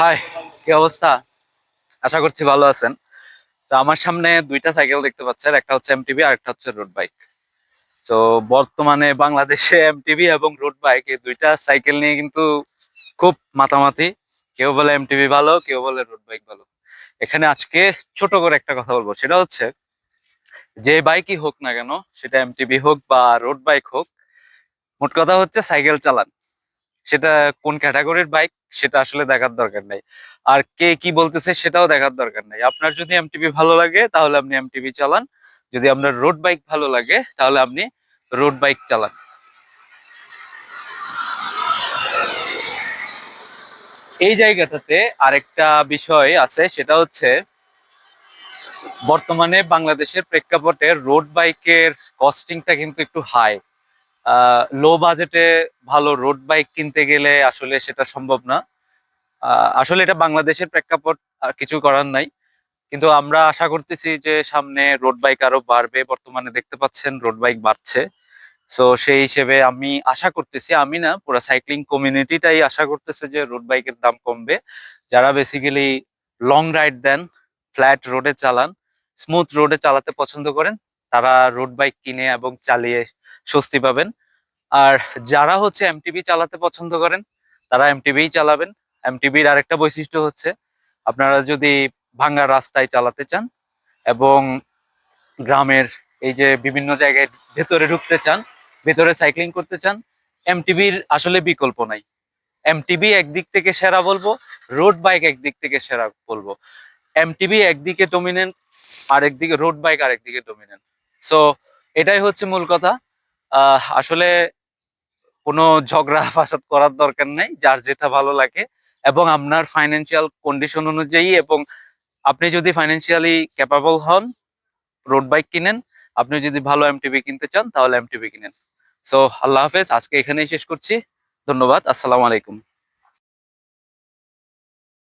High, কি অবস্থা? আশা করছি ভালো আছেন। তো আমার সামনে দুইটা সাইকেল দেখতে পাচ্ছেন, একটা হচ্ছে এমটিবি আর একটা হচ্ছে রোড বাইক। তো বর্তমানে বাংলাদেশে এমটিবি এবং রোড বাইক এই দুইটা সাইকেল নিয়ে কিন্তু খুব মাতামাতি। কেউ বলে এমটিবি ভালো, কেউ বলে রোড বাইক ভালো। এখানে আজকে ছোট করে একটা কথা বলবো, সেটা হচ্ছে যে বাইকই হোক না কেন, সেটা এমটিবি হোক বা রোড বাইক হোক, মোট কথা হচ্ছে সাইকেল চালান। সেটা কোন ক্যাটাগরির বাইক সেটা আসলে দেখার দরকার নাই। আর কে কি বলতেছে সেটাও দেখার দরকার নাই। আপনার যদি এমটিবি ভালো লাগে তাহলে আপনি এমটিবি চালান, যদি আপনার রোড বাইক ভালো লাগে তাহলে আপনি রোড বাইক চালান। এই জায়গাটাতে আরেকটা বিষয় আছে, সেটা হচ্ছে বর্তমানে বাংলাদেশের প্রেক্ষাপটে রোড বাইকের কস্টিংটা কিন্তু একটু হাই। লো বাজেটে ভালো রোড বাইক কিনতে গেলে আসলে সেটা সম্ভব না। আসলে এটা বাংলাদেশের প্রেক্ষাপট, কিছু করার নাই। কিন্তু আমরা আশা করতেছি যে সামনে রোড বাইক আরো বাড়বে। বর্তমানে দেখতে পাচ্ছেন রোড বাইক বাড়ছে। সো সেই হিসেবে আমি আশা করতেছি, আমি না, পুরো সাইক্লিং কমিউনিটিটাই আশা করতেছে যে রোড বাইকের দাম কমবে। যারা বেসিক্যালি লং রাইড দেন, ফ্ল্যাট রোডে চালান, স্মুথ রোডে চালাতে পছন্দ করেন, তারা রোড বাইক কিনে এবং চালিয়ে স্বস্তি পাবেন। আর যারা হচ্ছে এমটিবি চালাতে পছন্দ করেন, তারা এমটিবিই চালাবেন। এমটিবির আরেকটা বৈশিষ্ট্য হচ্ছে, আপনারা যদি ভাঙ্গা রাস্তায় চালাতে চান এবং গ্রামের এই যে বিভিন্ন জায়গায় ভেতরে ঢুকতে চান, ভেতরে সাইক্লিং করতে চান, এমটিবির আসলে বিকল্প নাই। এমটিবি একদিক থেকে সেরা বলবো, রোড বাইক একদিক থেকে সেরা বলবো। এমটিবি একদিকে ডমিনেন্ট, আরেকদিকে রোড বাইক আরেকদিকে ডমিনেন্ট। সো এটাই হচ্ছে মূল কথা। আসলে কোনো ঝগড়া ফাসাদ করার দরকার নেই, যার যেটা ভালো লাগে এবং আপনার ফাইন্যান্সিয়াল কন্ডিশন অনুযায়ী, এবং আপনি যদি ফাইন্যান্সিয়ালি ক্যাপাবল হন, রোড বাইক কিনেন। আপনি যদি ভালো এমটিবি কিনতে চান তাহলে এমটিবি কিনেন। সো আল্লাহ হাফেজ, আজকে এখানেই শেষ করছি। ধন্যবাদ, আসসালামু আলাইকুম।